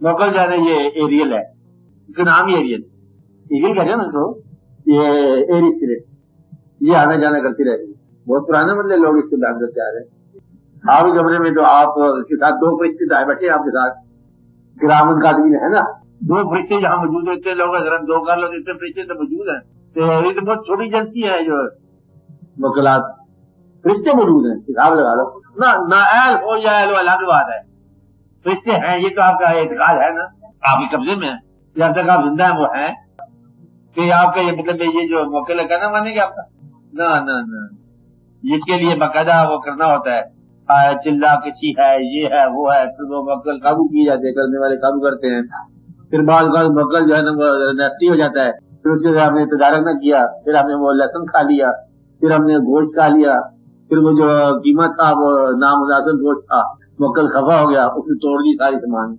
موکل جو ہے نا یہ ایریل ہے، اس کا نام ہی ایریل کہتے ہیں نا اس کو، یہ ایئر اسپرٹ، یہ آنا جانا کرتی رہتی ہے. بہت پرانے مطلب لوگ اس کو بیان کرتے آ رہے ہیں. آپ کے کمرے میں تو آپ کے ساتھ 2 فرشتے آئے بیٹھے آپ کے ساتھ، گرامن کا آدمی ہے نا، 2 فرشتے جہاں موجود ہوتے لوگ حضرت 2 کر لو، اتنے فرشتے تو موجود ہیں. تو یہ تو بہت چھوٹی ایجنسی ہے جو موکلات، فرشتے موجود ہیں، حساب لگا لو نہ اہل ہو یا اہل الگ بات ہے، فرشتے ہیں. یہ تو آپ کا اعتقاد ہے نا، آپ کے قبضے میں ہے، جب تک آپ زندہ ہیں وہ ہیں. کہ آپ کا یہ مطلب یہ جو موکل ہے کہنا مانے گا آپ کا؟ نہ اس کے لیے باقاعدہ وہ کرنا ہوتا ہے، چلا کسی ہے، یہ ہے وہ ہے، پھر وہ موکل قابو کیے جاتے ہیں، کرنے والے قابو کرتے ہیں. پھر بعض موکل جو ہے نا وہ نیسٹی ہو جاتا ہے، پھر اس کے بعد ہم نے تجارت نہ کیا، پھر ہم نے وہ لہسن کھا لیا، پھر ہم نے گوشت کھا لیا، پھر وہ جو قیمت تھا وہ نامناسب گوشت تھا، موکل خفا ہو گیا، اس نے توڑ دی ساری سامان.